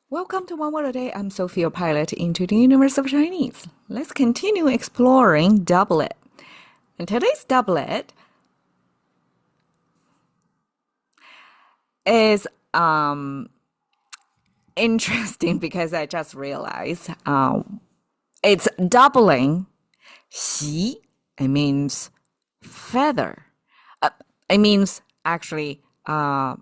Welcome to One Word a Day. I'm Sophie, your pilot into the universe of Chinese. Let's continue exploring doublet. And today's doublet is interesting because I just realized it's doubling. 习, it means feather. It means actually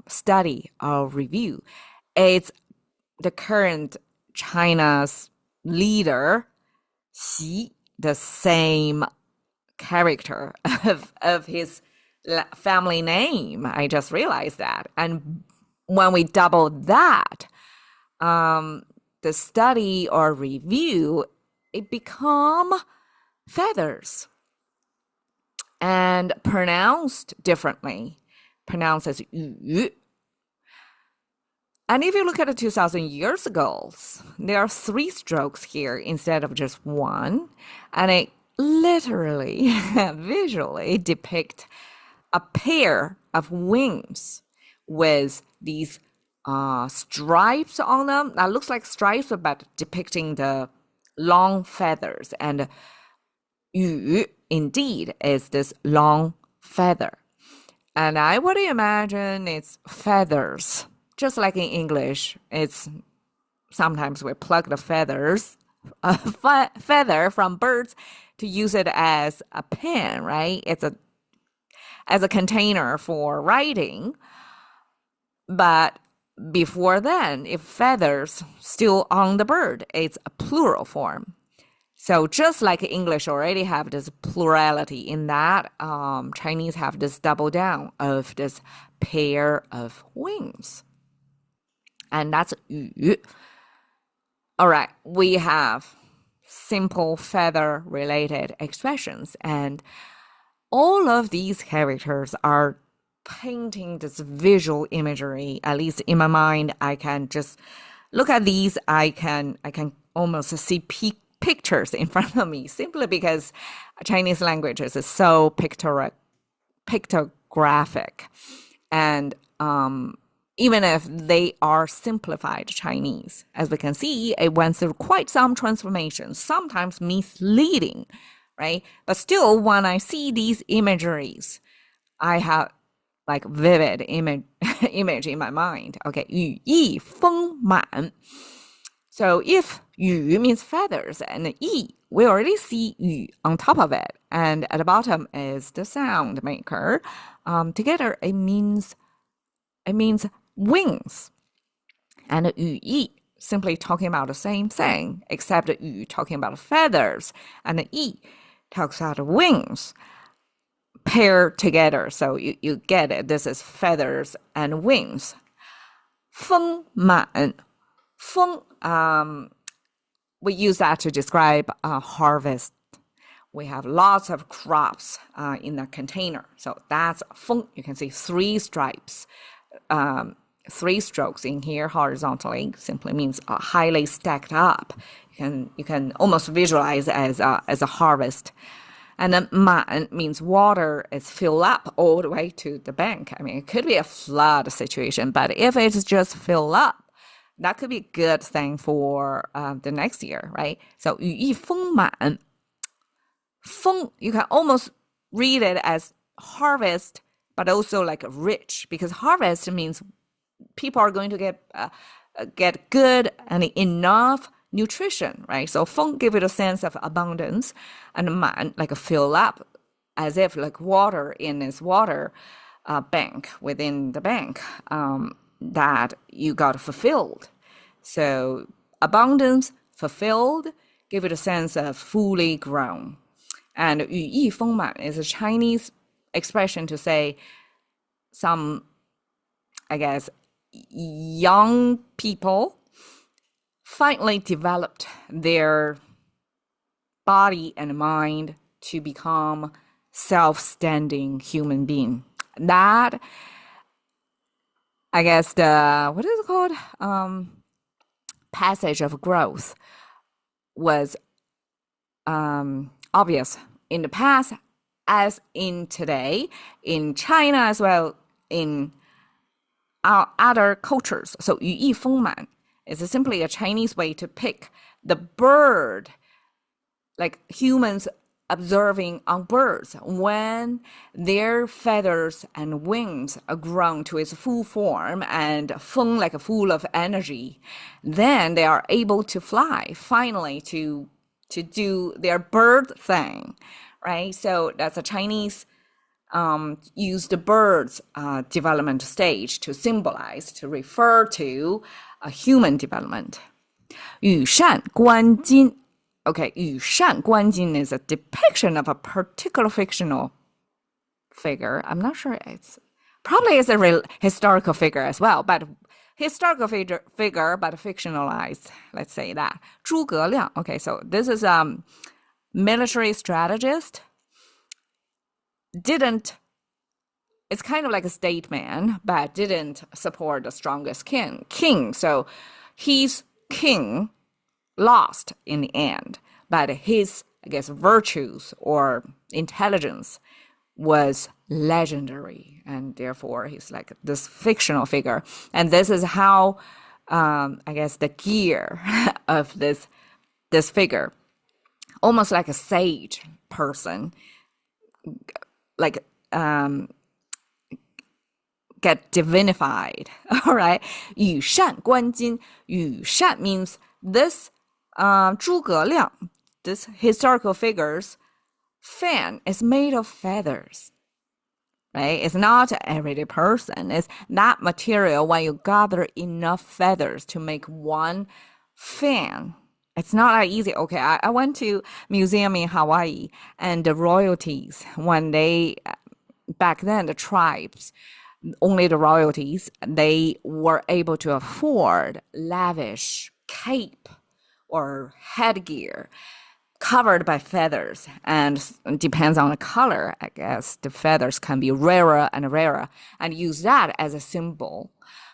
study or review. It's the current China's leader, Xi, the same character of his family name. I just realized that. And when we double that, the study or review, it become feathers and pronounced differently, pronounced as yu. And if you look at it 2,000 years ago, there are 3 strokes here instead of just 1. And it literally, visually depict a pair of wings with these stripes on them. That looks like stripes, but depicting the long feathers. And yu, indeed, is this long feather. And I would imagine it's feathers. Just like in English, it's sometimes we pluck the feathers, feather from birds to use it as a pen, right? It's as a container for writing. But before then, if feathers still on the bird, it's a plural form. So just like English already have this plurality in that, Chinese have this double down of this pair of wings. And that's yu. All right, we have simple feather-related expressions. And all of these characters are painting this visual imagery. At least in my mind, I can just look at these. I can almost see pictures in front of me simply because Chinese language is so pictographic. And even if they are simplified Chinese, as we can see, it went through quite some transformations, sometimes misleading, right? But still, when I see these imageries, I have like vivid image in my mind. Okay, 羽翼丰满. So if 羽 means feathers and 翼, we already see 羽 on top of it. And at the bottom is the sound maker. Together, it means wings. And 羽翼 simply talking about the same thing, except 羽 talking about feathers, and 翼 talks about wings paired together. So you get it. This is feathers and wings. 丰满. 丰, we use that to describe a harvest. We have lots of crops in a container. So that's 丰. You can see 3 stripes. 3 strokes in here horizontally simply means highly stacked up. You can almost visualize as a harvest. And then 满 means water is filled up all the way to the bank. I mean, it could be a flood situation, but if it's just filled up, that could be a good thing for the next year, right? So 羽翼丰满. 丰, you can almost read it as harvest, but also like rich, because harvest means people are going to get good and enough nutrition, right? So 丰 give it a sense of abundance, and 满 like a fill up, as if like water in this water bank within the bank that you got fulfilled. So abundance, fulfilled, give it a sense of fully grown. And 羽翼丰满 is a Chinese expression to say some, I guess, young people finally developed their body and mind to become self-standing human being. That, I guess, what is it called? Passage of growth was obvious in the past as in today, in China as well, in our other cultures. So 羽翼丰满 It's simply a Chinese way to pick the bird, like humans observing on birds when their feathers and wings are grown to its full form and feng, like full of energy, then they are able to fly finally to do their bird thing, right? So that's a Chinese use the bird's development stage to symbolize, to refer to a human development. 羽扇纶巾. Okay, 羽扇纶巾 is a depiction of a particular fictional figure. I'm not sure probably it's a historical figure as well, but historical figure, but fictionalized, let's say that. 诸葛亮. Okay, so this is a military strategist. It's kind of like a statesman, but didn't support the strongest king. So his king lost in the end, but his, I guess, virtues or intelligence was legendary, and therefore he's like this fictional figure. And this is how, I guess, the gear of this figure, almost like a sage person, like get divinified. All right, 羽扇纶巾. 羽扇 means this 诸葛亮, this historical figure's fan is made of feathers, right? It's not an everyday person. It's that material when you gather enough feathers to make one fan. It's not that easy. Okay, I went to museum in Hawaii, and the royalties, when they, back then, the tribes, only the royalties, they were able to afford lavish cape or headgear covered by feathers, and depends on the color, I guess the feathers can be rarer and rarer, and use that as a symbol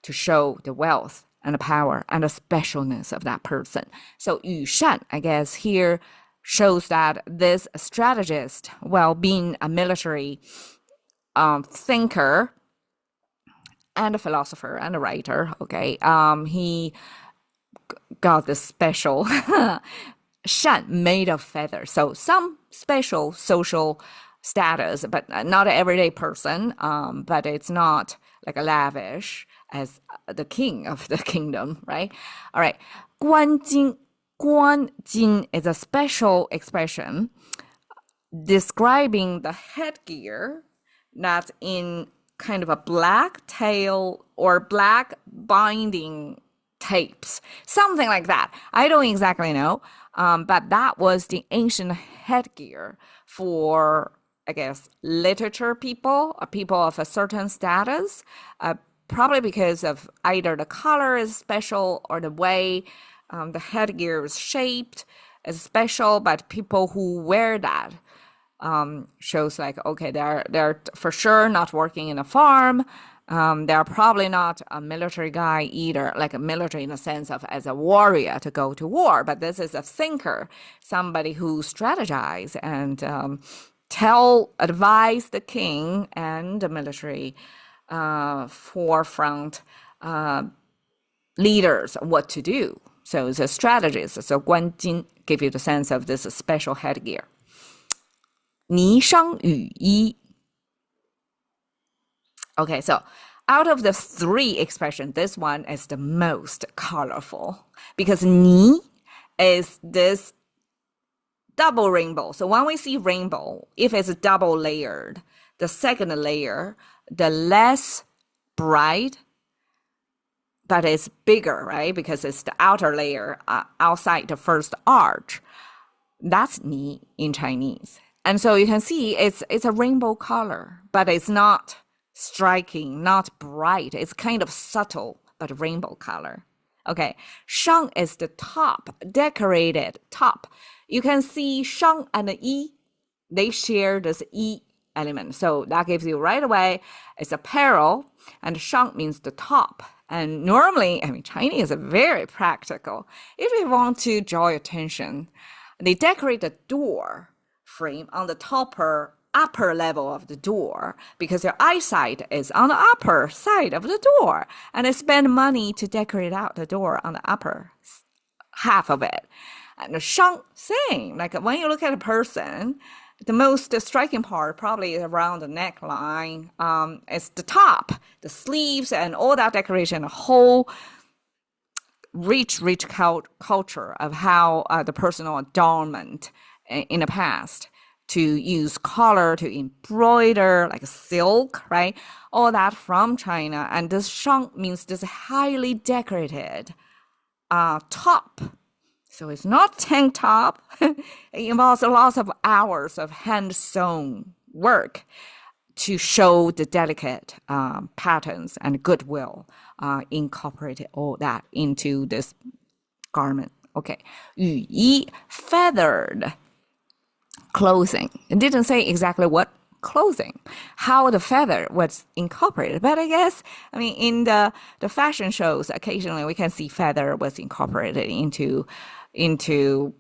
to show the wealth and the power and the specialness of that person. So 羽扇, I guess, here shows that this strategist, well, being a military thinker and a philosopher and a writer, okay, he got this special 扇 made of feathers. So some special social status, but not an everyday person, but it's not like a lavish as the king of the kingdom, right? All right. 冠巾. 冠巾 is a special expression describing the headgear that's in kind of a black tail or black binding tapes, something like that. I don't exactly know, but that was the ancient headgear for, I guess, literature people, people of a certain status, probably because of either the color is special or the way the headgear is shaped is special, but people who wear that shows like, okay, they're for sure not working in a farm. They're probably not a military guy either, like a military in the sense of as a warrior to go to war, but this is a thinker, somebody who strategizes and advise the king and the military forefront leaders what to do. So it's a strategist. So 冠巾 give you the sense of this special headgear. 霓裳羽衣. Okay, so out of the three expressions, this one is the most colorful because 霓 is this double rainbow. So when we see rainbow, if it's double layered, the second layer, the less bright, but it's bigger, right? Because it's the outer layer outside the first arch. That's 霓 in Chinese. And so you can see it's a rainbow color, but it's not striking, not bright. It's kind of subtle, but rainbow color. Okay, 裳 is the top, decorated top. You can see 裳 and 衣, they share this 衣 element. So that gives you right away, it's apparel, and 裳 means the top. And normally, I mean, Chinese is very practical. If you want to draw attention, they decorate the door frame on the upper level of the door because their eyesight is on the upper side of the door, and they spend money to decorate out the door on the upper half of it. And the shang, same, like when you look at a person, the most striking part probably is around the neckline. It's the top, the sleeves, and all that decoration, a whole rich culture of how the personal adornment in the past to use color to embroider like silk, right? All that from China. And this shang means this highly decorated top. So it's not tank top. It involves lots of hours of hand sewn work to show the delicate patterns and goodwill, incorporated all that into this garment. Okay, 羽衣 feathered clothing. It didn't say exactly what clothing, how the feather was incorporated. But I guess, I mean, in the fashion shows, occasionally we can see feather was incorporated into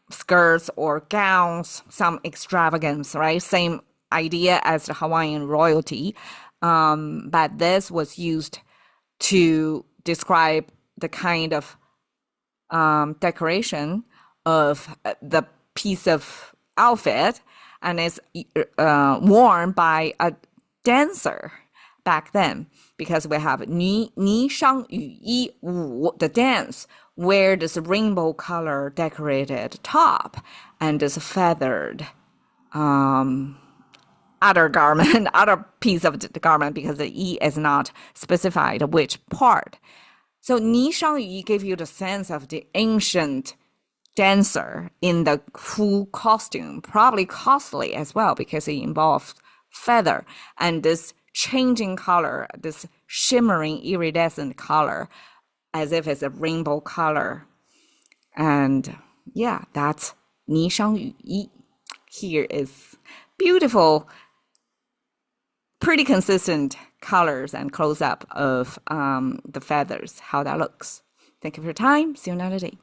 skirts or gowns, some extravagance, right? Same idea as the Hawaiian royalty. But this was used to describe the kind of decoration of the piece of outfit, and it's worn by a dancer back then, because we have 霓裳羽衣舞, the dance, where this rainbow color decorated top and this feathered other garment, other piece of the garment, because the E is not specified which part. So 霓裳羽衣gave you the sense of the ancient dancer in the full costume, probably costly as well because it involved feather and this changing color, this shimmering iridescent color, as if it's a rainbow color. And yeah, that's 霓裳羽衣. Here is beautiful, pretty consistent colors and close-up of the feathers, how that looks. Thank you for your time. See you another day.